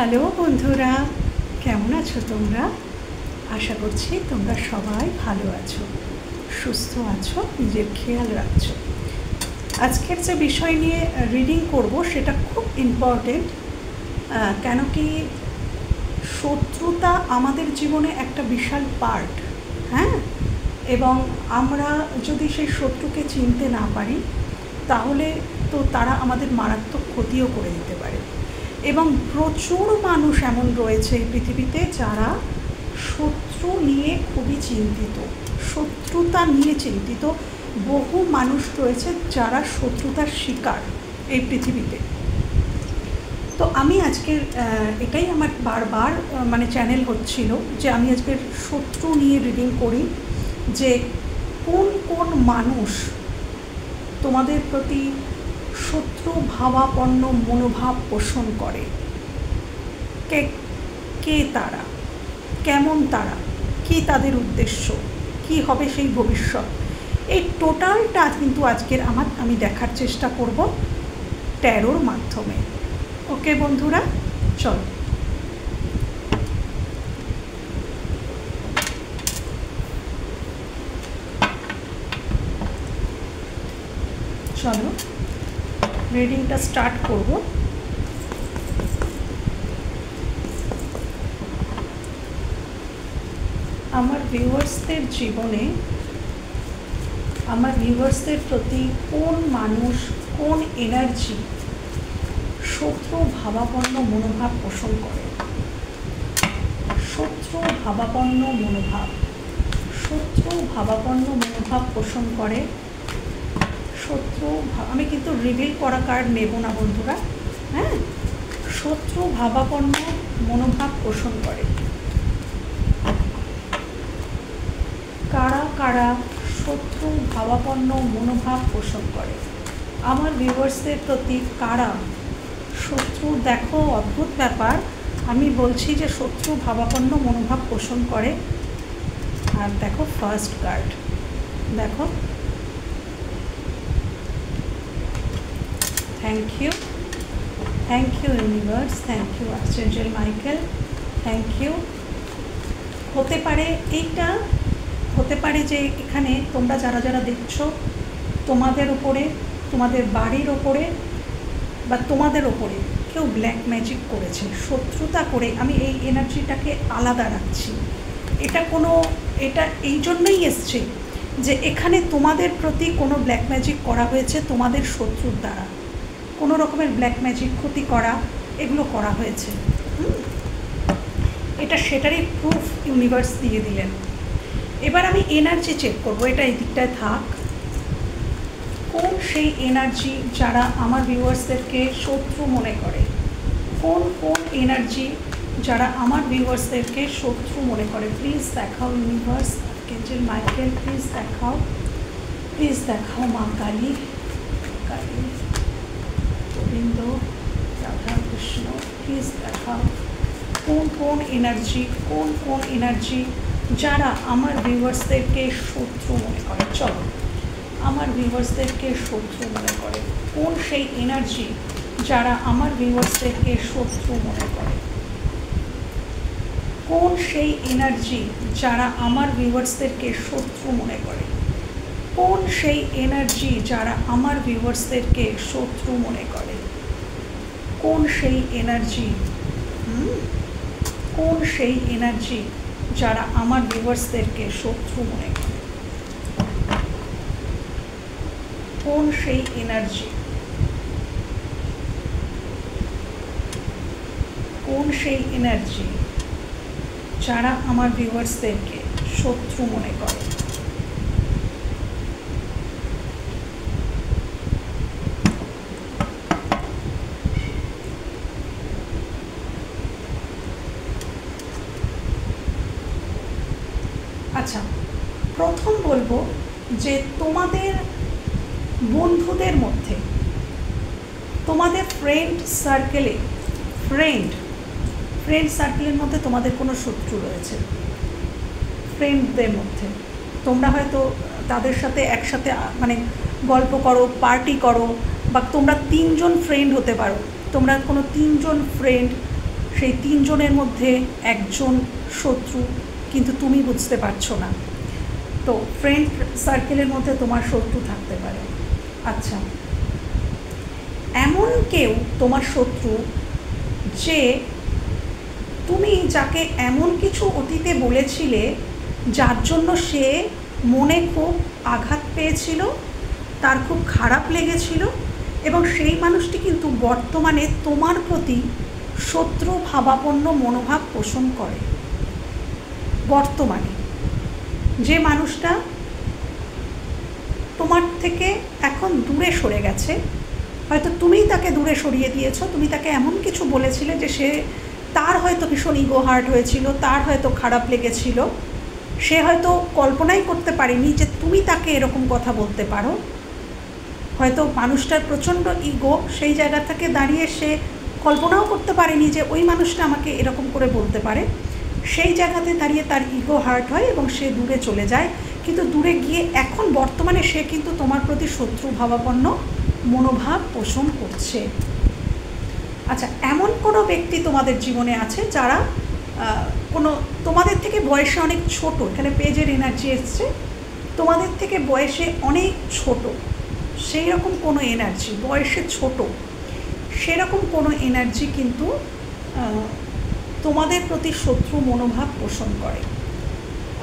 Hello বন্ধুরা, কেমন আছো তোমরা? আশা করছি তোমরা সবাই ভালো আছো, সুস্থ আছো, নিজের খেয়াল রাখছো। আজকের যে বিষয় নিয়ে রিডিং করব সেটা খুব ইম্পর্টেন্ট। কেন কি শত্রুতা আমাদের জীবনে একটা বিশাল পার্ট, হ্যাঁ, এবং আমরা যদি সেই শত্রুকে চিনতে না পারি তাহলে তো তারা আমাদের মারাত্মক ক্ষতিও করে দিতে পারে। এবং প্রচুর মানুষ এমন রয়েছে এই পৃথিবীতে যারা শত্রু নিয়ে খুবই চিন্তিত, শত্রুতা নিয়ে চিন্তিত। বহু মানুষ রয়েছে যারা শত্রুতার শিকার এই পৃথিবীতে। তো আমি আজকের এটাই আমার বারবার চ্যানেল হচ্ছিল যে আমি আজকের শত্রু নিয়ে রিডিং করি, যে কোন কোন মানুষ তোমাদের প্রতি শত্রু ভাবাপন্ন মনোভাব পোষণ করে, কে তারা, কেমন তারা, কী তাদের উদ্দেশ্য, কি হবে সেই ভবিষ্যৎ, এই টোটালটা কিন্তু আজকের আমি দেখার চেষ্টা করব ট্যারোর মাধ্যমে। ওকে বন্ধুরা, চলো চলো রিডিংটা স্টার্ট করব। আমার ভিউয়ার্সদের জীবনে, আমার ভিউয়ার্সদের প্রতি কোন মানুষ, কোন এনার্জি শত্রু ভাবাপন্ন মনোভাব পোষণ করে? শত্রু ভাবাপন্ন মনোভাব, শত্রু ভাবাপন্ন মনোভাব পোষণ করে। আমি কিন্তু রিভিল করা কার্ড নেব না বন্ধুরা, হ্যাঁ। শত্রু ভাবাপন্ন মনোভাব পোষণ করে কারা কারা? শত্রু ভাবাপন্ন মনোভাব পোষণ করে আমার ভিউয়ার্সদের প্রতি কারা শত্রু? দেখো অদ্ভুত ব্যাপার, আমি বলছি যে শত্রু ভাবাপন্ন মনোভাব পোষণ করে। আর দেখো ফার্স্ট কার্ড, দেখো thank you universe, thank you archangel Michael, thank you. হতে পারে এইটা, হতে পারে যে এখানে তোমরা যারা যারা দেখছো, তোমাদের ওপরে, তোমাদের বাড়ির ওপরে বা তোমাদের ওপরে কেউ ব্ল্যাক ম্যাজিক করেছে, শত্রুতা করে। আমি এই এনার্জিটাকে আলাদা রাখছি। এটা এই জন্যই এসছে যে এখানে তোমাদের প্রতি কোনো ব্ল্যাক ম্যাজিক করা হয়েছে তোমাদের শত্রুর দ্বারা, কোনো রকমের ব্ল্যাক ম্যাজিক, ক্ষতি করা, এগুলো করা হয়েছে। এটা সেটারই প্রুফ ইউনিভার্স দিয়ে দিলেন। এবার আমি এনার্জি চেক করব, এটা এই দিকটায় থাক। কোন সেই এনার্জি যারা আমার ভিউয়ার্সদেরকে শত্রু মনে করে? কোন কোন এনার্জি যারা আমার ভিউয়ার্সদেরকে শত্রু মনে করে? প্লিজ দেখাও ইউনিভার্স, আর্চেঞ্জেল মাইকেল, প্লিজ দেখাও, প্লিজ দেখাও মা কালী, গোবিন্দ, রাধা কৃষ্ণ, প্লিজ দেখাও কোন কোন এনার্জি যারা আমার ভিউয়ার্সদেরকে শত্রু মনে করে। চলো, আমার ভিউয়ার্সদেরকে শত্রু মনে করে কোন সেই এনার্জি যারা আমার ভিউয়ার্সদেরকে শত্রু মনে করে? কোন সেই এনার্জি যারা আমার ভিউয়ার্সদেরকে শত্রু মনে করে? কোন সেই এনার্জি যারা আমার ভিউয়ার্সদেরকে শত্রু মনে করে? কোন সেই এনার্জি, কোন সেই এনার্জি যারা আমার ভিউয়ার্সদেরকে শত্রু মনে করে? কোন সেই এনার্জি, কোন সেই এনার্জি যারা আমার ভিউয়ার্সদেরকে শত্রু মনে করে? আচ্ছা, প্রথম বলবো যে তোমাদের বন্ধুদের মধ্যে, তোমাদের ফ্রেন্ড সার্কেলের মধ্যে তোমাদের কোনো শত্রু রয়েছে। ফ্রেন্ডদের মধ্যে তোমরা হয়তো তাদের সাথে একসাথে গল্প করো, পার্টি করো, বা তোমরা 3জন ফ্রেন্ড হতে পারো। তোমরা কোনো 3জন ফ্রেন্ড সেই তিনজনের মধ্যে একজন শত্রু, কিন্তু তুমি বুঝতে পারছো না। তো ফ্রেন্ড সার্কেলের মধ্যে তোমার শত্রু থাকতে পারে। আচ্ছা, এমন কেউ তোমার শত্রু যে তুমি যাকে এমন কিছু অতীতে বলেছিলে যার জন্য সে মনে খুব আঘাত পেয়েছিল, তার খুব খারাপ লেগেছিল, এবং সেই মানুষটি কিন্তু বর্তমানে তোমার প্রতি শত্রু ভাবাপন্ন মনোভাব পোষণ করে। বর্তমানে যে মানুষটা তোমার থেকে এখন দূরে সরে গেছে, হয়তো তুমিই তাকে দূরে সরিয়ে দিয়েছো, তুমি তাকে এমন কিছু বলেছিলে যে তার হয়তো ভীষণ ইগো হার্ট হয়েছিল, তার হয়তো খারাপ লেগেছিল, সে হয়তো কল্পনাই করতে পারেনি যে তুমি তাকে এরকম কথা বলতে পারো। হয়তো মানুষটার প্রচণ্ড ইগো, সেই জায়গা থেকে দাঁড়িয়ে সে কল্পনাও করতে পারেনি যে ওই মানুষটা আমাকে এরকম করে বলতে পারে। সেই জায়গাতে দাঁড়িয়ে তার ইগো হার্ট হয় এবং সে দূরে চলে যায়। কিন্তু দূরে গিয়ে এখন বর্তমানে সে কিন্তু তোমার প্রতি শত্রু ভাবাপন্ন মনোভাব পোষণ করছে। আচ্ছা, এমন কোনো ব্যক্তি তোমাদের জীবনে আছে যারা তোমাদের থেকে বয়সে অনেক ছোট, এখানে পেজের এনার্জি এসছে, তোমাদের থেকে বয়সে অনেক ছোট, সেই রকম কোনো এনার্জি, বয়সে ছোট সেরকম কোনো এনার্জি কিন্তু তোমাদের প্রতি শত্রু মনোভাব পোষণ করে।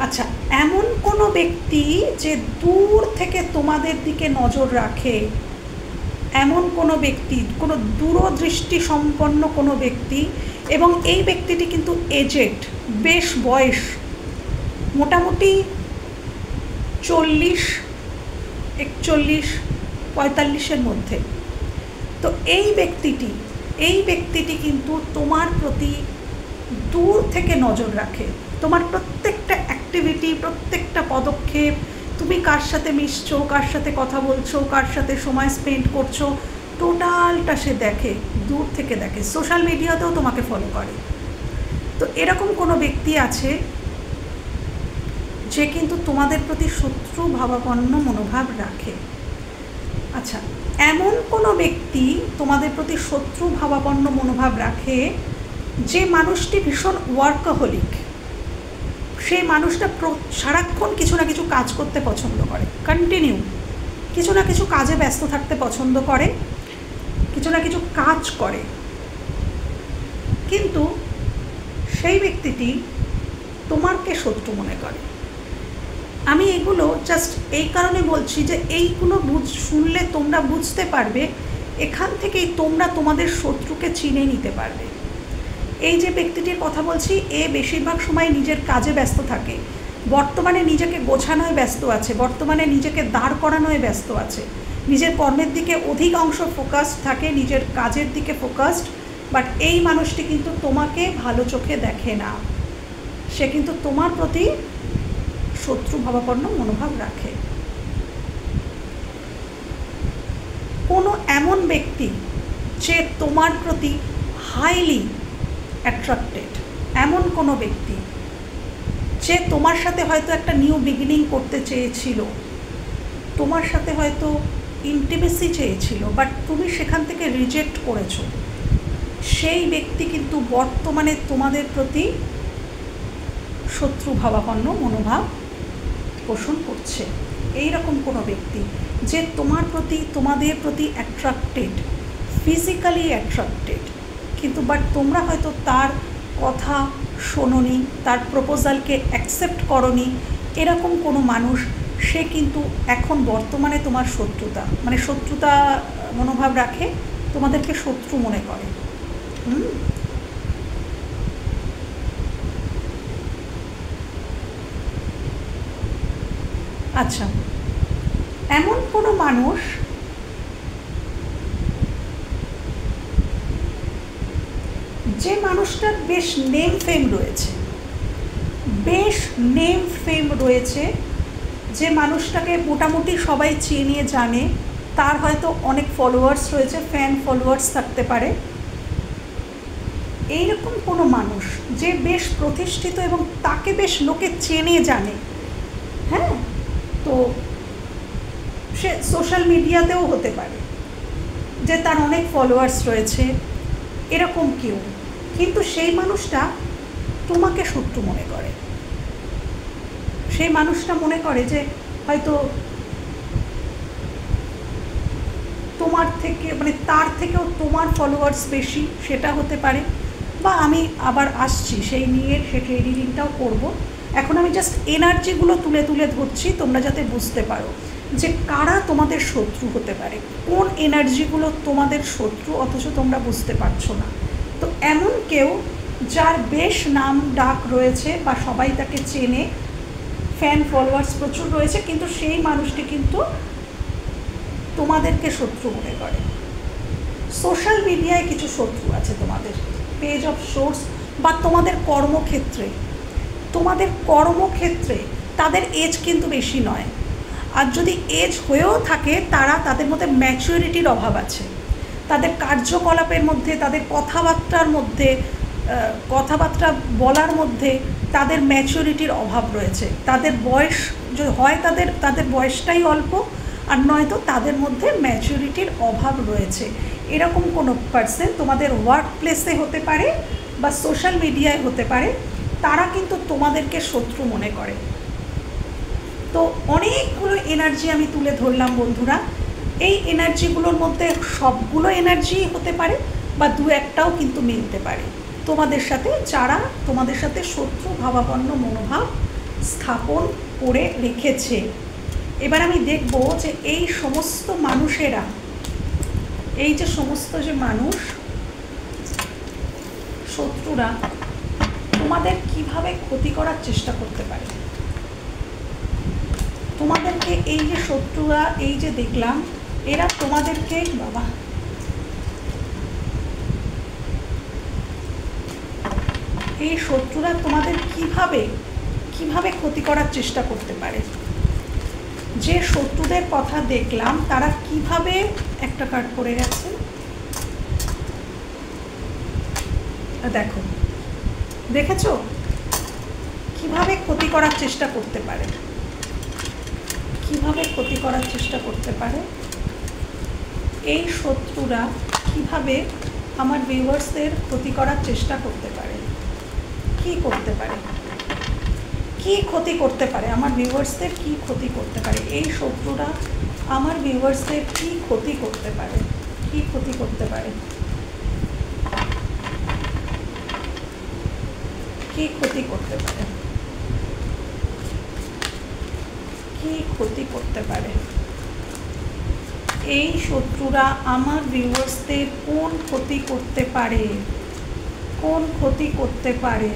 আচ্ছা, এমন কোনো ব্যক্তি যে দূর থেকে তোমাদের দিকে নজর রাখে, এমন কোনো ব্যক্তি, কোনো দূরদৃষ্টি সম্পন্ন কোনো ব্যক্তি, এবং এই ব্যক্তিটি কিন্তু এজেড, বেশ বয়স, মোটামুটি 40, 41, 45-এর মধ্যে। তো এই ব্যক্তিটি কিন্তু তোমার প্রতি দূর থেকে নজর রাখে। তোমার প্রত্যেকটা অ্যাক্টিভিটি, প্রত্যেকটা পদক্ষেপ, তুমি কার সাথে মিশছো, কার সাথে কথা বলছো, কার সাথে সময় স্পেন্ড করছো, টোটালটা সে দেখে, দূর থেকে দেখে। সোশ্যাল মিডিয়াতেও তোমাকে ফলো করে। তো এরকম কোনো ব্যক্তি আছে যে কিন্তু তোমাদের প্রতি শত্রু ভাবাপন্ন মনোভাব রাখে। আচ্ছা, এমন কোনো ব্যক্তি তোমাদের প্রতি শত্রু ভাবাপন্ন মনোভাব রাখে যে মানুষটি ভীষণ ওয়ার্কাহলিক। সেই মানুষটা সারাক্ষণ কিছু না কিছু কাজ করতে পছন্দ করে, কন্টিনিউ কিছু না কিছু কাজে ব্যস্ত থাকতে পছন্দ করে, কিছু না কিছু কাজ করে। কিন্তু সেই ব্যক্তিটি তোমাকে শত্রু মনে করে। আমি এগুলো জাস্ট এই কারণে বলছি যে এইগুলো শুনলে তোমরা বুঝতে পারবে, এখান থেকেই তোমরা তোমাদের শত্রুকে চিনে নিতে পারবে। এই যে ব্যক্তিটির কথা বলছি, এ বেশিরভাগ সময় নিজের কাজে ব্যস্ত থাকে, বর্তমানে নিজেকে গোছানোয় ব্যস্ত আছে, বর্তমানে নিজেকে দাঁড় করানোয় ব্যস্ত আছে, নিজের কর্মের দিকে অধিক অংশ ফোকাসড থাকে, নিজের কাজের দিকে ফোকাসড। বাট এই মানুষটি কিন্তু তোমাকে ভালো চোখে দেখে না, সে কিন্তু তোমার প্রতি শত্রু ভাবাপন্ন মনোভাব রাখে। কোনো এমন ব্যক্তি যে তোমার প্রতি হাইলি অ্যাট্রাক্টেড, এমন কোনো ব্যক্তি যে তোমার সাথে হয়তো একটা নিউ বিগিনিং করতে চেয়েছিল, তোমার সাথে হয়তো ইন্টিমেসি চেয়েছিল, বাট তুমি সেখান থেকে রিজেক্ট করেছো, সেই ব্যক্তি কিন্তু বর্তমানে তোমাদের প্রতি শত্রু ভাবাপন্ন মনোভাব পোষণ করছে। এই রকম কোনো ব্যক্তি যে তোমাদের প্রতি অ্যাট্রাক্টেড, ফিজিক্যালি অ্যাট্রাক্টেড, কিন্তু বাট তোমরা হয়তো তার কথা শোনোনি, তার প্রপোজালকে অ্যাকসেপ্ট করনি, এরকম কোনো মানুষ, সে কিন্তু এখন বর্তমানে তোমার শত্রুতা মনোভাব রাখে, তোমাদেরকে শত্রু মনে করে। আচ্ছা, এমন কোনো মানুষ যে মানুষটার বেশ নেম ফেম রয়েছে, যে মানুষটাকে মোটামুটি সবাই চিনে জানে, তার হয়তো অনেক ফলোয়ার্স রয়েছে, ফ্যান ফলোয়ার্স থাকতে পারে। এইরকম কোনো মানুষ যে বেশ প্রতিষ্ঠিত এবং তাকে বেশ লোকে চেনে জানে, হ্যাঁ, তো সে সোশ্যাল মিডিয়াতেও হতে পারে যে তার অনেক ফলোয়ার্স রয়েছে, এরকম কেউ কিন্তু সেই মানুষটা তোমাকে শত্রু মনে করে। সেই মানুষটা মনে করে যে হয়তো তোমার থেকে মানে তার থেকেও তোমার ফলোয়ার্স বেশি, সেটা হতে পারে। বা আমি আবার আসছি সেই নিয়ে, সেটা রিডিংটাও করব। এখন আমি জাস্ট এনার্জিগুলো তুলে তুলে ধরছি তোমরা যাতে বুঝতে পারো যে কারা তোমাদের শত্রু হতে পারে, কোন এনার্জিগুলো তোমাদের শত্রু অথচ তোমরা বুঝতে পারছো না। তো এমন কেউ যার বেশ নাম ডাক রয়েছে বা সবাই তাকে চেনে, ফ্যান ফলোয়ার্স প্রচুর রয়েছে, কিন্তু সেই মানুষটি কিন্তু তোমাদেরকে শত্রু মনে করে। সোশ্যাল মিডিয়ায় কিছু শত্রু আছে তোমাদের, পেজ অফ সোর্স বা তোমাদের কর্মক্ষেত্রে। তোমাদের কর্মক্ষেত্রে তাদের এজ কিন্তু বেশি নয়, আর যদি এজ হয়েও থাকে তাদের মধ্যে ম্যাচুরিটির অভাব আছে। তাদের কার্যকলাপের মধ্যে, তাদের কথাবার্তা বলার মধ্যে তাদের ম্যাচুরিটির অভাব রয়েছে। তাদের বয়স হয় তাদের বয়সটাই অল্প, আর নয়তো তাদের মধ্যে ম্যাচুরিটির অভাব রয়েছে। এরকম কোনো পার্সন তোমাদের ওয়ার্ক প্লেসে হতে পারে বা সোশ্যাল মিডিয়ায় হতে পারে, তারা কিন্তু তোমাদেরকে শত্রু মনে করে। তো অনেকগুলো এনার্জি আমি তুলে ধরলাম বন্ধুরা। এই এনার্জিগুলোর মধ্যে সবগুলো এনার্জি হতে পারে বা দু একটাও কিন্তু মিলতে পারে তোমাদের সাথে, যারা তোমাদের সাথে শত্রু ভাবাপন্ন মনোভাব স্থাপন করে রেখেছে। এবার আমি দেখব যে এই সমস্ত মানুষেরা, এই যে সমস্ত যে মানুষ শত্রুরা তোমাদের কিভাবে ক্ষতি করার চেষ্টা করতে পারে। তোমাদেরকে এই যে শত্রুরা, এই যে দেখলাম এরা তোমাদেরকে এই শত্রুরা তোমাদের কিভাবে ক্ষতি করার চেষ্টা করতে পারে। যে শত্রুদের কথা দেখলাম তারা কিভাবে, একটা কার্ড পড়ে গেছে দেখো, দেখেছো কিভাবে ক্ষতি করার চেষ্টা করতে পারে, কিভাবে ক্ষতি করার চেষ্টা করতে পারে। এই শত্রুরা কিভাবে আমার ভিউয়ার্সদের ক্ষতি করার চেষ্টা করতে পারে, কি করতে পারে, কি ক্ষতি করতে পারে, আমার ভিউয়ার্সদের কি ক্ষতি করতে পারে। এই শত্রুরা আমার ভিউয়ার্সদের কি ক্ষতি করতে পারে, কি ক্ষতি করতে পারে, কি ক্ষতি করতে পারে, কি ক্ষতি করতে পারে। এই শত্রুরা আমার ভিউয়ার্সদের কোন ক্ষতি করতে পারে, কোন ক্ষতি করতে পারে।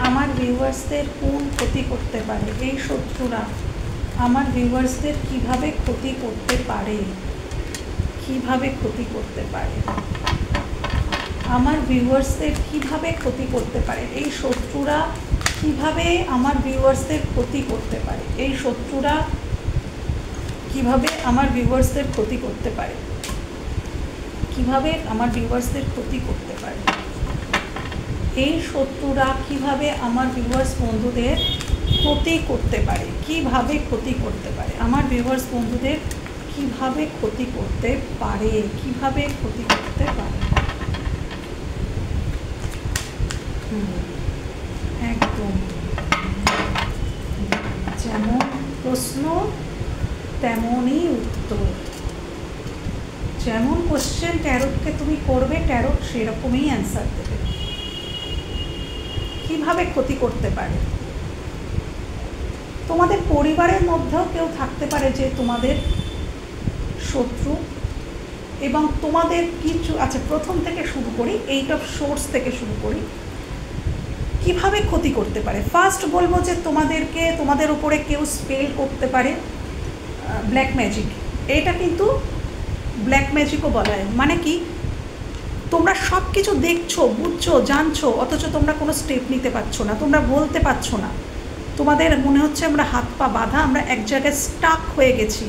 আমার ভিউয়ার্সদের কোন ক্ষতি করতে পারে, এই শত্রুরা আমার ভিউয়ার্সদের কিভাবে ক্ষতি করতে পারে, কিভাবে ক্ষতি করতে পারে, আমার ভিউয়ার্সদের কিভাবে ক্ষতি করতে পারে। এই শত্রুরা কিভাবে আমার ভিউয়ার্সদের ক্ষতি করতে পারে, এই শত্রুরা কিভাবে আমার ভিউয়ার্সদের ক্ষতি করতে পারে, কিভাবে আমার ভিউয়ার্সদের ক্ষতি করতে পারে। এই শত্রুরা কিভাবে আমার ভিউয়ার্স বন্ধুদের ক্ষতি করতে পারে, কিভাবে ক্ষতি করতে পারে, আমার ভিউয়ার্স বন্ধুদের কিভাবে ক্ষতি করতে পারে, কিভাবে ক্ষতি করতে পারে। একদম যেমন প্রশ্ন তেমনই উত্তর, যেমন কোশ্চেন ট্যারোটকে তুমি করবে, ট্যারোট সেরকমই অ্যান্সার দেবে। কিভাবে ক্ষতি করতে পারে। তোমাদের পরিবারের মধ্যেও কেউ থাকতে পারে যে তোমাদের শত্রু, এবং তোমাদের কিছু আচ্ছা প্রথম থেকে শুরু করি, এইট অফ সোর্স থেকে শুরু করি। কিভাবে ক্ষতি করতে পারে। ফার্স্ট বলবো যে তোমাদের উপরে কেউ স্পেল করতে পারে ব্ল্যাক ম্যাজিক। এটা কিন্তু ব্ল্যাক ম্যাজিকও বলা হয়। মানে কি, তোমরা সব কিছু দেখছো, বুঝছো, জানছো, অথচ তোমরা কোনো স্টেপ নিতে পারছো না, তোমরা বলতে পারছো না। তোমাদের মনে হচ্ছে আমরা হাত পা বাঁধা, আমরা এক জায়গায় স্টাক হয়ে গেছি।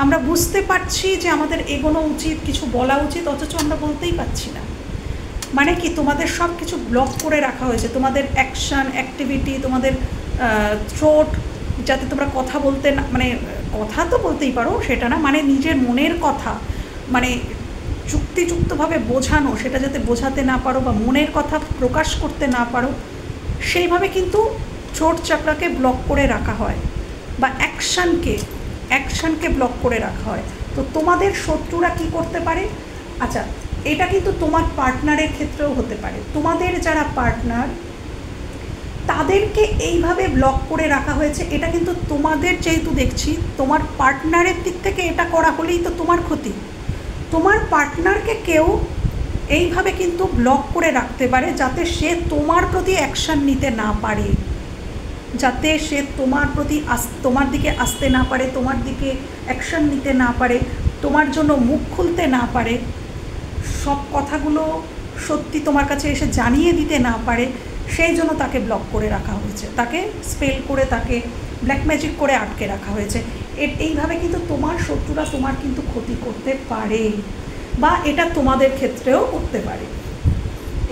আমরা বুঝতে পারছি যে আমাদের এগোনো উচিত, কিছু বলা উচিত, অথচ আমরা বলতেই পারছি না। মানে কি, তোমাদের সব কিছু ব্লক করে রাখা হয়েছে। তোমাদের অ্যাকশান, অ্যাক্টিভিটি, তোমাদের থ্রোট, যাতে তোমরা কথা বলতে না, মানে কথা তো বলতেই পারো সেটা না, মানে নিজের মনের কথা মানে যুক্তিযুক্তভাবে বোঝানো, সেটা যাতে বোঝাতে না পারো বা মনের কথা প্রকাশ করতে না পারো, সেইভাবে কিন্তু থ্রোট চাকরাকে ব্লক করে রাখা হয় বা অ্যাকশানকে ব্লক করে রাখা হয়। তো তোমাদের শত্রুরা কি করতে পারে? আচ্ছা, এটা কিন্তু তোমার পার্টনারের ক্ষেত্রেও হতে পারে। তোমাদের যারা পার্টনার তাদেরকে এইভাবে ব্লক করে রাখা হয়েছে, এটা কিন্তু তোমাদের, যেহেতু দেখছি তোমার পার্টনারের দিক থেকে এটা করা হলেই তো তোমার ক্ষতি। তোমার পার্টনারকে কেউ এইভাবে কিন্তু ব্লক করে রাখতে পারে যাতে সে তোমার প্রতি অ্যাকশান নিতে না পারে, যাতে সে তোমার দিকে আসতে না পারে, তোমার দিকে অ্যাকশান নিতে না পারে, তোমার জন্য মুখ খুলতে না পারে, সব কথাগুলো সত্যি তোমার কাছে এসে জানিয়ে দিতে না পারে, সেই জন্য তাকে ব্লক করে রাখা হয়েছে, তাকে স্পেল করে, তাকে ব্ল্যাক ম্যাজিক করে আটকে রাখা হয়েছে। এইভাবে কিন্তু তোমার শত্রুরা তোমার কিন্তু ক্ষতি করতে পারে, বা এটা তোমাদের ক্ষেত্রেও করতে পারে।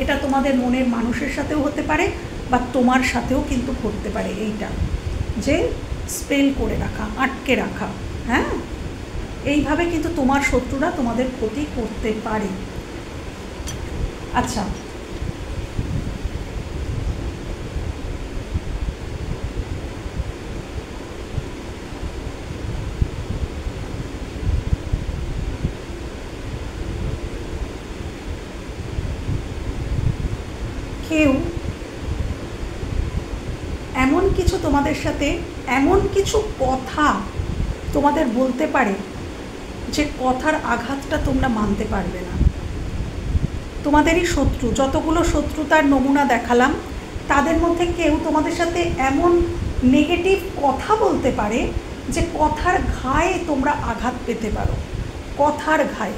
এটা তোমাদের মনের মানুষের সাথেও হতে পারে বা তোমার সাথেও কিন্তু করতে পারে, এইটা যে স্পেল করে রাখা, আটকে রাখা। হ্যাঁ, এইভাবে কিন্তু তোমার শত্রুরা তোমাদের ক্ষতি করতে পারে। আচ্ছা, কেউ এমন কিছু তোমাদের সাথে, এমন কিছু কথা তোমাদের বলতে পারে যে কথার আঘাতটা তোমরা মানতে পারবে না। তোমাদেরই শত্রু, যতগুলো শত্রুতার নমুনা দেখালাম তাদের মধ্যে কেউ তোমাদের সাথে এমন নেগেটিভ কথা বলতে পারে যে কথার ঘায়ে তোমরা আঘাত পেতে পারো, কথার ঘায়ে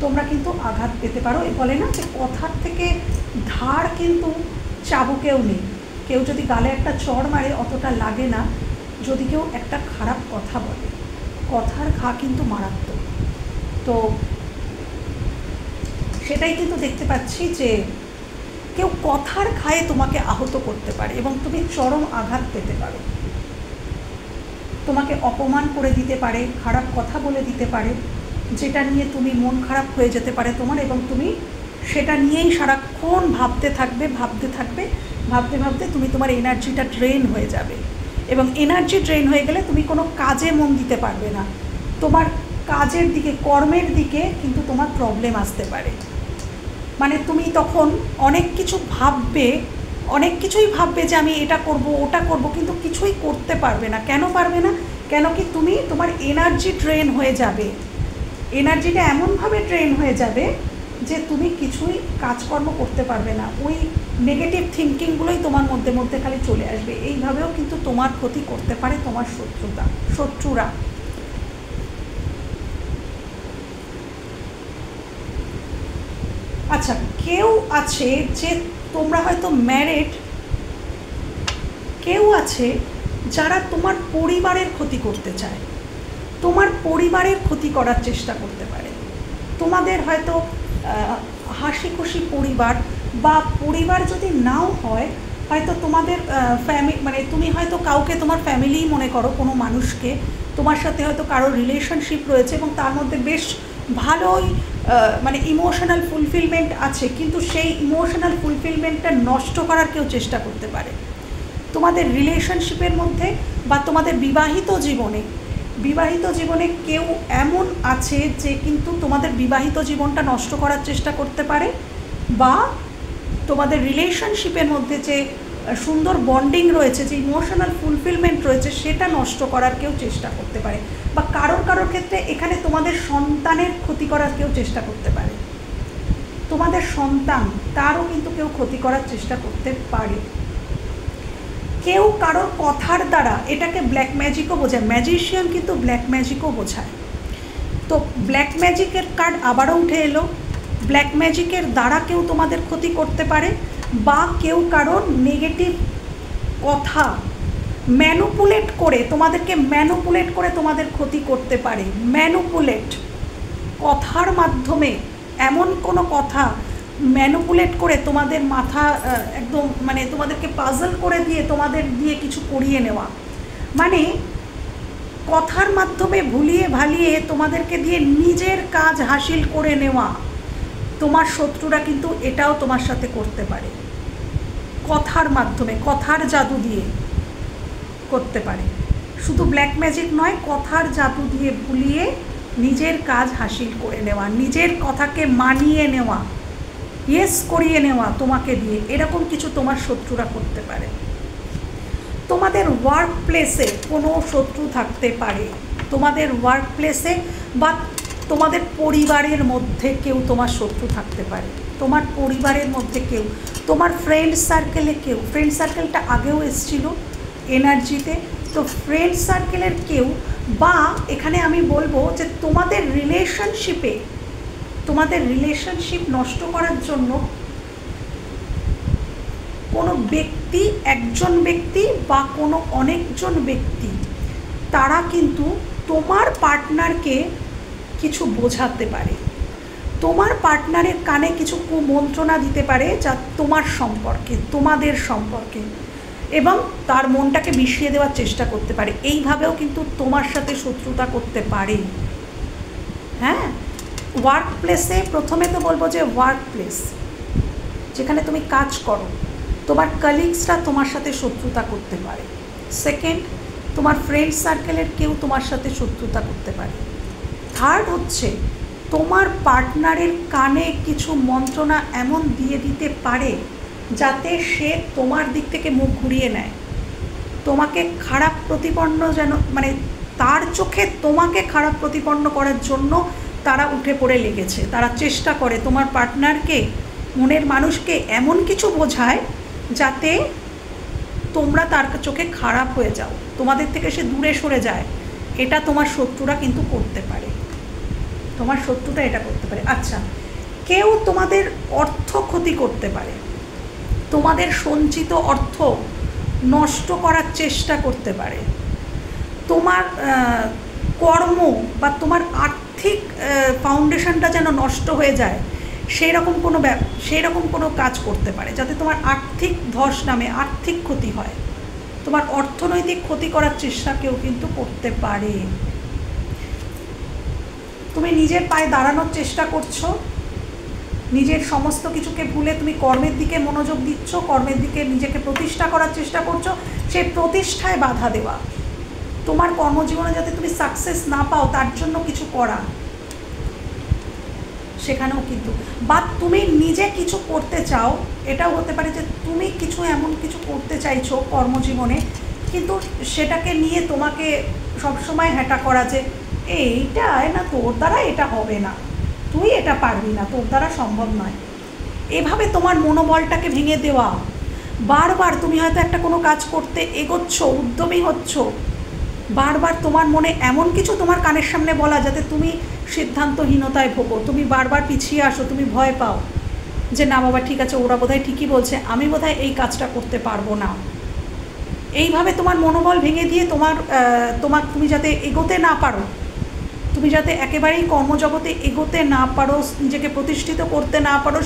তোমরা কিন্তু আঘাত পেতে পারো। বলে না যে কথার থেকে ধার কিন্তু চাবুকেও নেই। কেউ যদি গালে একটা চড় মারে অতটা লাগে না, যদি কেউ একটা খারাপ কথা বলে, কথার ঘা কিন্তু মারাত্মক। তো সেটাই কিন্তু দেখতে পাচ্ছি যে কেউ কথার ঘায়ে তোমাকে আহত করতে পারে এবং তুমি চরম আঘাত পেতে পারো। তোমাকে অপমান করে দিতে পারে, খারাপ কথা বলে দিতে পারে, যেটা নিয়ে তুমি মন খারাপ হয়ে যেতে পারে তোমার, এবং তুমি সেটা নিয়েই সারাক্ষণ ভাবতে থাকবে তুমি তোমার এনার্জিটা ড্রেন হয়ে যাবে, এবং এনার্জি ড্রেন হয়ে গেলে তুমি কোনো কাজে মন দিতে পারবে না। তোমার কাজের দিকে, কর্মের দিকে কিন্তু তোমার প্রবলেম আসতে পারে। মানে তুমি তখন অনেক কিছুই ভাববে যে আমি এটা করব, ওটা করব, কিন্তু কিছুই করতে পারবে না। কেন পারবে না? কেন কি তোমার এনার্জি ড্রেন হয়ে যাবে, এনার্জিটা এমনভাবে ড্রেন হয়ে যাবে যে তুমি কিছুই কাজকর্ম করতে পারবে না। ওই নেগেটিভ থিঙ্কিংগুলোই তোমার মধ্যে খালি চলে আসবে। এইভাবেও কিন্তু তোমার ক্ষতি করতে পারে তোমার শত্রুরা। আচ্ছা, কেউ আছে যে তোমরা হয়তো ম্যারিড, কেউ আছে যারা তোমার পরিবারের ক্ষতি করতে চায়, তোমার পরিবারের ক্ষতি করার চেষ্টা করতে পারে। তোমাদের হয়তো হাসি খুশি পরিবার, বা পরিবার যদি নাও হয়, হয়তো তোমাদের মানে তুমি হয়তো কাউকে তোমার ফ্যামিলিই মনে করো, কোনো মানুষকে, তোমার সাথে হয়তো কারোর রিলেশনশিপ রয়েছে এবং তার মধ্যে বেশ ভালোই মানে ইমোশনাল ফুলফিলমেন্ট আছে, কিন্তু সেই ইমোশনাল ফুলফিলমেন্টটা নষ্ট করার কেউ চেষ্টা করতে পারে তোমাদের রিলেশনশিপের মধ্যে, বা তোমাদের বিবাহিত জীবনে কেউ এমন আছে যে কিন্তু তোমাদের বিবাহিত জীবনটা নষ্ট করার চেষ্টা করতে পারে, বা তোমাদের রিলেশনশিপের মধ্যে যে সুন্দর বন্ডিং রয়েছে, যে ইমোশনাল ফুলফিলমেন্ট রয়েছে, সেটা নষ্ট করার কেউ চেষ্টা করতে পারে। বা কারোর ক্ষেত্রে এখানে তোমাদের সন্তানের ক্ষতি করার কেউ চেষ্টা করতে পারে, তোমাদের সন্তান, তারও কিন্তু কেউ ক্ষতি করার চেষ্টা করতে পারে। কেউ কারোর কথার দ্বারা, এটাকে ব্ল্যাক ম্যাজিকও বোঝায়, ম্যাজিশিয়ান কিন্তু ব্ল্যাক ম্যাজিকও বোঝায়। তো ব্ল্যাক ম্যাজিকের কার্ড আবারও উঠে এলো। ব্ল্যাক ম্যাজিকের দ্বারা কেউ তোমাদের ক্ষতি করতে পারে, বা কেউ কারোর নেগেটিভ কথা ম্যানুপুলেট করে তোমাদের ক্ষতি করতে পারে। ম্যানুপুলেট, কথার মাধ্যমে এমন কোনো কথা ম্যানুপুলেট করে তোমাদের মাথা একদম মানে তোমাদেরকে পাজল করে দিয়ে তোমাদের দিয়ে কিছু করিয়ে নেওয়া, মানে কথার মাধ্যমে ভুলিয়ে ভালিয়ে তোমাদেরকে দিয়ে নিজের কাজ হাসিল করে নেওয়া। তোমার শত্রুরা কিন্তু এটাও তোমার সাথে করতে পারে, কথার মাধ্যমে, কথার জাদু দিয়ে করতে পারে। শুধু ব্ল্যাক ম্যাজিক নয়, কথার জাদু দিয়ে ভুলিয়ে নিজের কাজ হাসিল করে নেওয়া, নিজের কথাকে মানিয়ে নেওয়া, ইয়েস করিয়ে নেওয়া তোমাকে দিয়ে, এরকম কিছু তোমার শত্রুরা করতে পারে। তোমাদের ওয়ার্ক প্লেসে কোনো শত্রু থাকতে পারে, তোমাদের ওয়ার্ক প্লেসে বা তোমাদের পরিবারের মধ্যে কেউ তোমার শত্রু থাকতে পারে, তোমার পরিবারের মধ্যে কেউ, তোমার ফ্রেন্ড সার্কেলে কেউ। ফ্রেন্ড সার্কেলটা আগেও এসেছিল এনার্জিতে, তো ফ্রেন্ড সার্কেলের কেউ, বা এখানে আমি বলবো যে তোমাদের রিলেশনশিপ নষ্ট করার জন্য কোনো ব্যক্তি, একজন ব্যক্তি বা কোনো অনেকজন ব্যক্তি, তারা কিন্তু তোমার পার্টনারকে কিছু বোঝাতে পারে, তোমার পার্টনারের কানে কিছু কুমন্ত্রণা দিতে পারে যা তোমার সম্পর্কে, তোমাদের সম্পর্কে, এবং তার মনটাকে মিশিয়ে দেওয়ার চেষ্টা করতে পারে। এইভাবেও কিন্তু তোমার সাথে শত্রুতা করতে পারে। হ্যাঁ, ওয়ার্ক প্লেসে প্রথমে তো বলবো যে ওয়ার্ক প্লেস, যেখানে তুমি কাজ করো, তোমার কলিগসরা তোমার সাথে শত্রুতা করতে পারে। সেকেন্ড, তোমার ফ্রেন্ড সার্কেলের কেউ তোমার সাথে শত্রুতা করতে পারে। থার্ড হচ্ছে তোমার পার্টনারের কানে কিছু মন্ত্রণা এমন দিয়ে দিতে পারে যাতে সে তোমার দিক থেকে মুখ ঘুরিয়ে নেয়, তোমাকে খারাপ প্রতিপন্ন, যেন মানে তার চোখে তোমাকে খারাপ প্রতিপন্ন করার জন্য তারা উঠে পড়ে লেগেছে। তারা চেষ্টা করে তোমার পার্টনারকে, মনের মানুষকে এমন কিছু বোঝায় যাতে তোমরা তার চোখে খারাপ হয়ে যাও, তোমাদের থেকে সে দূরে সরে যায়। এটা তোমার শত্রুরা কিন্তু করতে পারে, তোমার শত্রুটা এটা করতে পারে। আচ্ছা, কেউ তোমাদের অর্থ ক্ষতি করতে পারে, তোমাদের সঞ্চিত অর্থ নষ্ট করার চেষ্টা করতে পারে, তোমার কর্ম বা তোমার আর্থিক ফাউন্ডেশনটা যেন নষ্ট হয়ে যায় সেই রকম কোনো কাজ করতে পারে যাতে তোমার আর্থিক ধস নামে, আর্থিক ক্ষতি হয়, তোমার অর্থনৈতিক ক্ষতি করার চেষ্টা কেউ কিন্তু করতে পারে। তুমি নিজের পায়ে দাঁড়ানোর চেষ্টা করছো, নিজের সমস্ত কিছুকে ভুলে তুমি কর্মের দিকে মনোযোগ দিচ্ছ, কর্মের দিকে নিজেকে প্রতিষ্ঠা করার চেষ্টা করছো, সেই প্রতিষ্ঠায় বাধা দেওয়া, তোমার কর্মজীবনে যাতে তুমি সাকসেস না পাও তার জন্য কিছু করা, সেখানেও কিন্তু, বা তুমি নিজে কিছু করতে চাও, এটাও হতে পারে যে তুমি কিছু এমন কিছু করতে চাইছো কর্মজীবনে, কিন্তু সেটাকে নিয়ে তোমাকে সবসময় হ্যাটা করা যে এইটা না, তোর দ্বারা এটা হবে না, তুই এটা পারবি না, তোর দ্বারা সম্ভব নয়, এভাবে তোমার মনোবলটাকে ভেঙে দেওয়া। বারবার তুমি হয়তো একটা কোনো কাজ করতে এগোচ্ছ, উদ্যমী হচ্ছ, বারবার তোমার মনে এমন কিছু তোমার কানের সামনে বলা যাতে তুমি সিদ্ধান্তহীনতায় ভোগো, তুমি বারবার পিছিয়ে আসো, তুমি ভয় পাও যে না বাবা ঠিক আছে, ওরা বোধহয় ঠিকই বলছে, আমি বোধহয় এই কাজটা করতে পারবো না। এইভাবে তোমার মনোবল ভেঙে দিয়ে তুমি যাতে এগোতে না পারো, তুমি যাতে একেবারেই কর্মজগতে এগোতে না পারো, নিজেকে প্রতিষ্ঠিত করতে না পারো,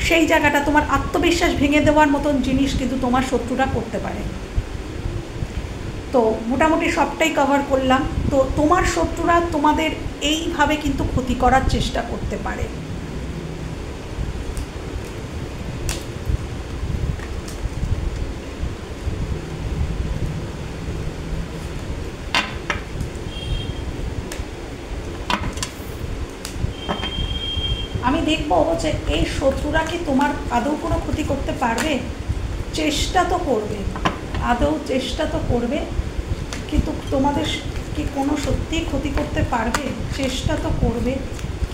সেই জায়গাটা, তোমার আত্মবিশ্বাস ভেঙে দেওয়ার মতন জিনিস কিন্তু তোমার শত্রুরা করতে পারে। তো মোটামুটি সবটাই কভার করলাম। তো তোমার শত্রুরা তোমাদের এইভাবে কিন্তু ক্ষতি করার চেষ্টা করতে পারে। আমি দেখবো যে এই শত্রুরা কি তোমার আদৌ কোনো ক্ষতি করতে পারবে? চেষ্টা তো করবে, আদৌ চেষ্টা তো করবে, কিন্তু তোমাদের কি কোনো সত্যিই ক্ষতি করতে পারবে? চেষ্টা তো করবে,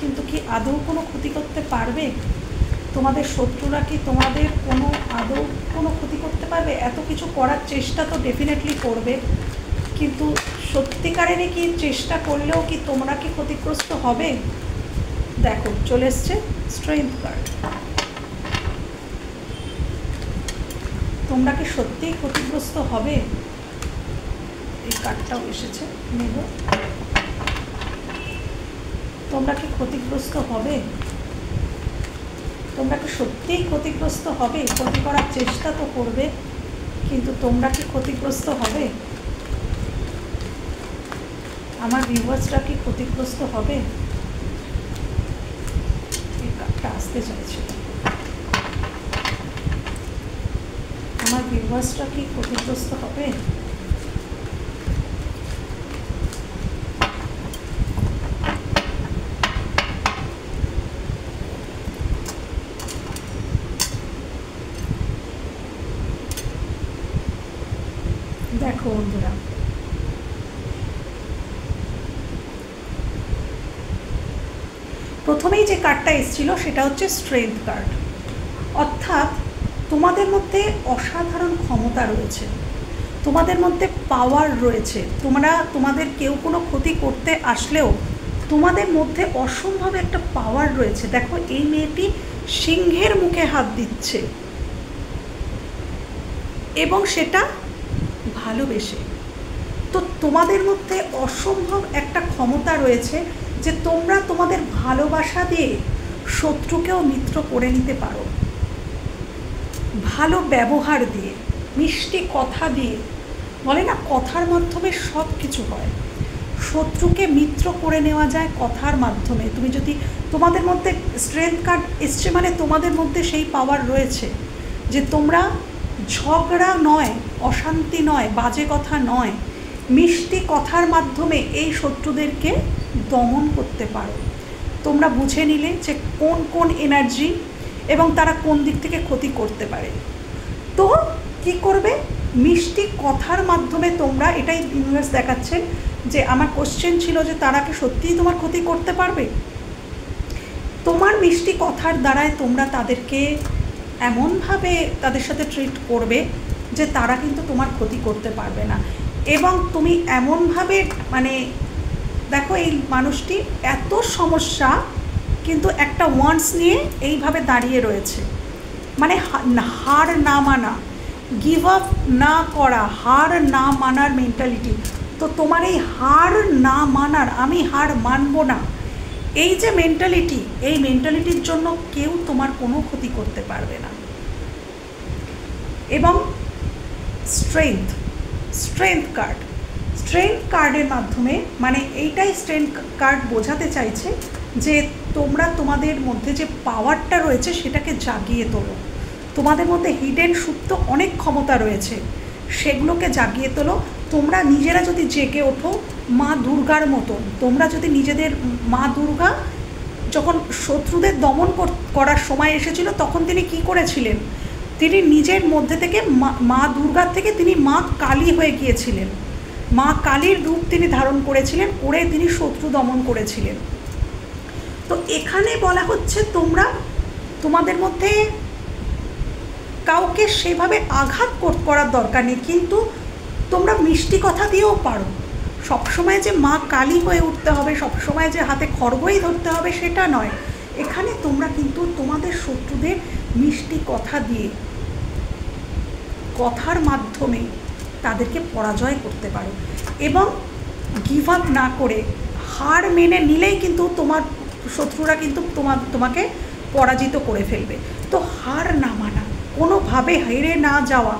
কিন্তু কি আদৌ কোনো ক্ষতি করতে পারবে? তোমাদের শত্রুরা কি তোমাদের আদৌ কোনো ক্ষতি করতে পারবে? এত কিছু করার চেষ্টা তো ডেফিনেটলি করবে, কিন্তু সত্যিকারেরই কি চেষ্টা করলেও কি তোমরা কি ক্ষতিগ্রস্ত হবে? দেখো চলে এসছে স্ট্রেংথ কার্ড। তোমরা কি সত্যিই ক্ষতিগ্রস্ত হবে? এই কার্ডটাও এসেছে, নেব। তোমরা কি ক্ষতিগ্রস্ত হবে? তোমরা কি সত্যিই ক্ষতিগ্রস্ত হবে? ক্ষতি করার চেষ্টা তো করবে, কিন্তু তোমরা কি ক্ষতিগ্রস্ত হবে? আমার ভিউয়ার্সরা কি ক্ষতিগ্রস্ত হবে? এই কার্ডটা আসতে চাইছে, আমার ভিউয়ার্সরা কি ক্ষতিগ্রস্ত হবে? দেখো বন্ধুরা, প্রথমেই যে কার্ডটা এসেছিল সেটা হচ্ছে স্ট্রেংথ কার্ড। অর্থাৎ তোমাদের মধ্যে অসাধারণ ক্ষমতা রয়েছে, তোমাদের মধ্যে পাওয়ার রয়েছে। তোমাদের কেউ কোনো ক্ষতি করতে আসলেও তোমাদের মধ্যে অসম্ভব একটা পাওয়ার রয়েছে। দেখো এই মেয়েটি সিংহের মুখে হাত দিচ্ছে, এবং সেটা ভালোবেসে। তো তোমাদের মধ্যে অসম্ভব একটা ক্ষমতা রয়েছে যে তোমরা তোমাদের ভালোবাসা দিয়ে শত্রুকেও মিত্র করে নিতে পারো, ভালো ব্যবহার দিয়ে, মিষ্টি কথা দিয়ে। বলে না, কথার মাধ্যমে সব কিছু হয়। শত্রুকে মিত্র করে নেওয়া যায় কথার মাধ্যমে। তুমি যদি, তোমাদের মধ্যে স্ট্রেংথ কার্ড এসছে মানে তোমাদের মধ্যে সেই পাওয়ার রয়েছে যে তোমরা ঝগড়া নয়, অশান্তি নয়, বাজে কথা নয়, মিষ্টি কথার মাধ্যমে এই শত্রুদেরকে দমন করতে পারো। তোমরা বুঝে নিলে যে কোন কোন এনার্জি এবং তারা কোন দিক থেকে ক্ষতি করতে পারে। তো কি করবে? মিষ্টি কথার মাধ্যমে তোমরা, এটাই ইউনিভার্স দেখাচ্ছেন যে আমার কোশ্চেন ছিল যে তারা কি সত্যিই তোমার ক্ষতি করতে পারবে? তোমার মিষ্টি কথার দ্বারায় তোমরা তাদেরকে এমনভাবে তাদের সাথে ট্রিট করবে যে তারা কিন্তু তোমার ক্ষতি করতে পারবে না। এবং তুমি এমনভাবে, মানে দেখো এই মানুষটি এত সমস্যা কিন্তু একটা ওয়ান্স নিয়ে এইভাবে দাঁড়িয়ে রয়েছে, মানে হার না মানা, গিভ আপ না করা, হার না মানার মেন্টালিটি। তো তোমার এই হার না মানার, আমি হার মানব না, এই যে মেন্টালিটি, এই মেন্টালিটির জন্য কেউ তোমার কোনো ক্ষতি করতে পারবে না। এবং স্ট্রেংথ কার্ডের মাধ্যমে, মানে এইটাই স্ট্রেংথ কার্ড বোঝাতে চাইছে যে তোমরা তোমাদের মধ্যে যে পাওয়ারটা রয়েছে সেটাকে জাগিয়ে তোলো। তোমাদের মধ্যে হিডেন সুপ্ত অনেক ক্ষমতা রয়েছে, সেগুলোকে জাগিয়ে তোলো। তোমরা নিজেরা যদি জেগে ওঠো মা দুর্গার মতন, তোমরা যদি নিজেদের, মা দুর্গা যখন শত্রুদের দমন করার সময় এসেছিল তখন তিনি কি করেছিলেন? তিনি নিজের মধ্যে থেকে মা দুর্গার থেকে তিনি মা কালী হয়ে গিয়েছিলেন, মা কালীর রূপ তিনি ধারণ করেছিলেন, করে তিনি শত্রু দমন করেছিলেন। তো এখানে বলা হচ্ছে তোমরা তোমাদের মধ্যে কাউকে সেভাবে আঘাত করার দরকার নেই, কিন্তু তোমরা মিষ্টি কথা দিয়েও পারো। সবসময় যে মা কালী হয়ে উঠতে হবে, সবসময় যে হাতে খড়গই ধরতে হবে সেটা নয়। এখানে তোমরা কিন্তু তোমাদের শত্রুদের মিষ্টি কথা দিয়ে, কথার মাধ্যমে তাদেরকে পরাজয় করতে পারো। এবং গিভ আপ না করে হার মেনে নিলেই কিন্তু তোমার শত্রুরা কিন্তু তোমাকে পরাজিত করে ফেলবে। তো হার না মানা, কোনোভাবে হেরে না যাওয়া,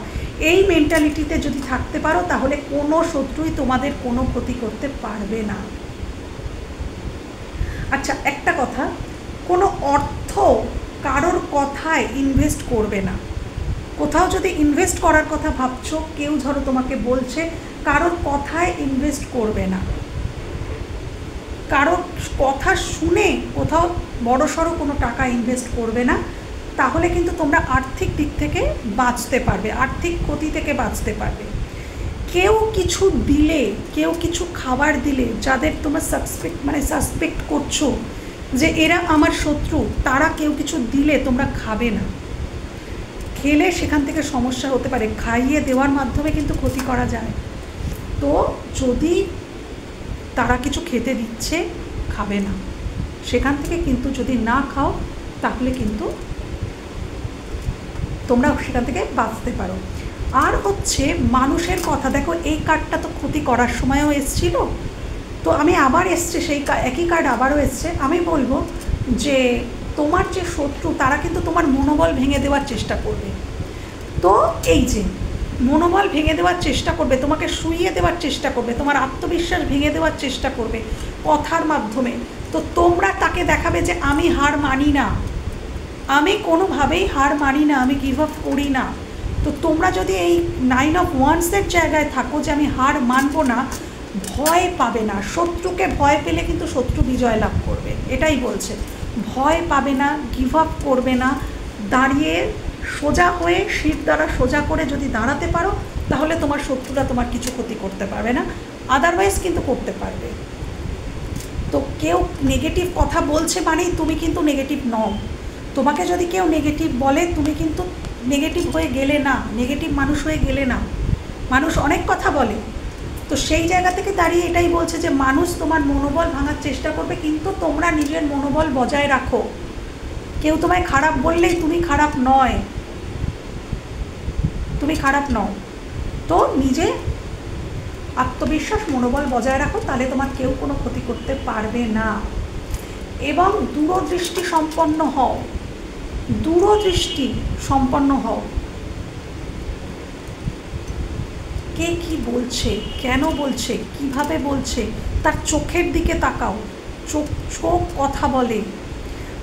এই মেন্টালিটিতে যদি থাকতে পারো তাহলে কোনো শত্রুই তোমাদের কোনো ক্ষতি করতে পারবে না। আচ্ছা, একটা কথা, কোনো অর্থ কারোর কথায় ইনভেস্ট করবে না। কোথাও যদি ইনভেস্ট করার কথা ভাবছো, কেউ ধরো তোমাকে বলছে, কারোর কথায় ইনভেস্ট করবে না। কারোর কথা শুনে কোথাও বড়সড় কোনো টাকা ইনভেস্ট করবে না, তাহলে কিন্তু তোমরা আর্থিক দিক থেকে বাঁচতে পারবে, আর্থিক ক্ষতি থেকে বাঁচতে পারবে। কেউ কিছু দিলে, কেউ কিছু খাবার দিলে, যাদের তোমরা সাসপেক্ট করছো যে এরা আমার শত্রু, তারা কেউ কিছু দিলে তোমরা খাবে না। খেলে সেখান থেকে সমস্যা হতে পারে, খাইয়ে দেওয়ার মাধ্যমে কিন্তু ক্ষতি করা যায়। তো যদি তারা কিছু খেতে দিচ্ছে, খাবে না, সেখান থেকে কিন্তু যদি না খাও তাহলে কিন্তু তোমরা সেখান থেকে বাঁচতে পারো। আর হচ্ছে মানুষের কথা, দেখো এই কার্ডটা তো ক্ষতি করার সময়ও এসছিল, তো আমি আবার এসছে সেই একই কার্ড আবারও এসছে। আমি বলবো যে তোমার যে শত্রু তারা কিন্তু তোমার মনোবল ভেঙে দেওয়ার চেষ্টা করবে। তো এই যে মনোবল ভেঙে দেওয়ার চেষ্টা করবে, তোমাকে শুইয়ে দেওয়ার চেষ্টা করবে, তোমার আত্মবিশ্বাস ভেঙে দেওয়ার চেষ্টা করবে কথার মাধ্যমে। তো তোমরা তাকে দেখাবে যে আমি হার মানি না, আমি কোনোভাবেই হার মানি না, আমি গিভ আপ করি না। তো তোমরা যদি এই 9 অফ ওয়ান্সের জায়গায় থাকো যে আমি হার মানবো না, ভয় পাবে না। শত্রুকে ভয় পেলে কিন্তু শত্রু বিজয় লাভ করবে, এটাই বলছে। ভয় পাবে না, গিভ আপ করবে না, দাঁড়িয়ে সোজা হয়ে শির দ্বারা সোজা করে যদি দাঁড়াতে পারো, তাহলে তোমার শত্রুরা তোমার কিছু ক্ষতি করতে পারবে না, আদারওয়াইজ কিন্তু করতে পারবে। তো কেউ নেগেটিভ কথা বলছে মানেই তুমি কিন্তু নেগেটিভ নও। তোমাকে যদি কেউ নেগেটিভ বলে, তুমি কিন্তু নেগেটিভ হয়ে গেলে না, নেগেটিভ মানুষ হয়ে গেলে না। মানুষ অনেক কথা বলে, তো সেই জায়গা থেকে দাঁড়িয়ে এটাই বলছে যে মানুষ তোমার মনোবল ভাঙার চেষ্টা করবে, কিন্তু তোমরা নিজের মনোবল বজায় রাখো। কেউ তোমায় খারাপ বললেই তুমি খারাপ নয়, তুমি খারাপ নও। তো নিজে আত্মবিশ্বাস মনোবল বজায় রাখো, তাহলে তোমার কেউ কোনো ক্ষতি করতে পারবে না। এবং দূরদৃষ্টি সম্পন্ন হও, দূরদৃষ্টি সম্পন্ন হও। কে কি বলছে, কেন বলছে, কিভাবে বলছে, তার চোখের দিকে তাকাও। চোখ কথা বলে।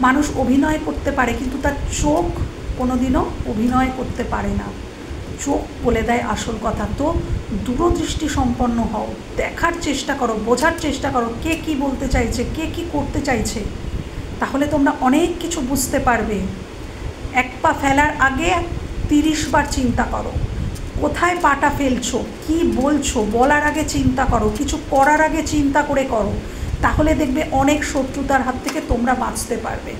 মানুষ অভিনয় করতে পারে, কিন্তু তার চোখ কোনোদিনও অভিনয় করতে পারে না, চোখ বলে দেয় আসল কথা। তো দূরদৃষ্টি সম্পন্ন হও, দেখার চেষ্টা করো, বোঝার চেষ্টা করো কে কি বলতে চাইছে, কে কি করতে চাইছে, তাহলে তোমরা অনেক কিছু বুঝতে পারবে। এক পা ফেলার আগে 30 বার চিন্তা করো, কোথায় পাটা ফেলছো, কি বলছো, বলার আগে চিন্তা করো, কিছু করার আগে চিন্তা করে করো, তাহলে দেখবে অনেক শত্রুতার হাত থেকে তোমরা বাঁচতে পারবে।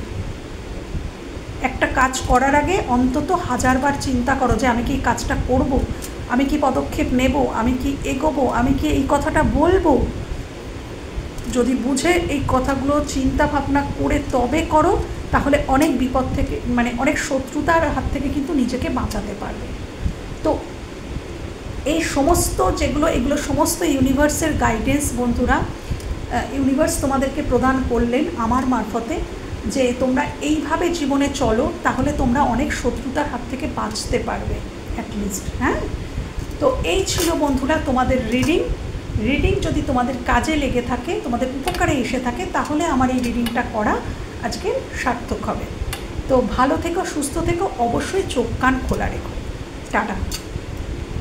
একটা কাজ করার আগে অন্তত 1000 বার চিন্তা করো যে আমি কি এই কাজটা করব, আমি কি পদক্ষেপ নেব, আমি কি এগোবো, আমি কি এই কথাটা বলবো। যদি বুঝে এই কথাগুলো চিন্তা ভাবনা করে তবে করো, তাহলে অনেক বিপদ থেকে, মানে অনেক শত্রুতার হাত থেকে কিন্তু নিজেকে বাঁচাতে পারবে। তো এই সমস্ত যেগুলো, এগুলো সমস্ত ইউনিভার্সের গাইডেন্স বন্ধুরা। ইউনিভার্স তোমাদেরকে প্রদান করলেন আমার মারফতে, যে তোমরা এইভাবে জীবনে চলো, তাহলে তোমরা অনেক শত্রুতার হাত থেকে বাঁচতে পারবে অ্যাটলিস্ট। হ্যাঁ, তো এই ছিল বন্ধুরা তোমাদের রিডিং। যদি তোমাদের কাজে লেগে থাকে, তোমাদের উপকারে এসে থাকে, তাহলে আমার এই রিডিংটা করা আজকে সার্থক হবে। তো ভালো থেকো, সুস্থ থেকো, অবশ্যই চোখ কান খোলা রেখো। টাটা।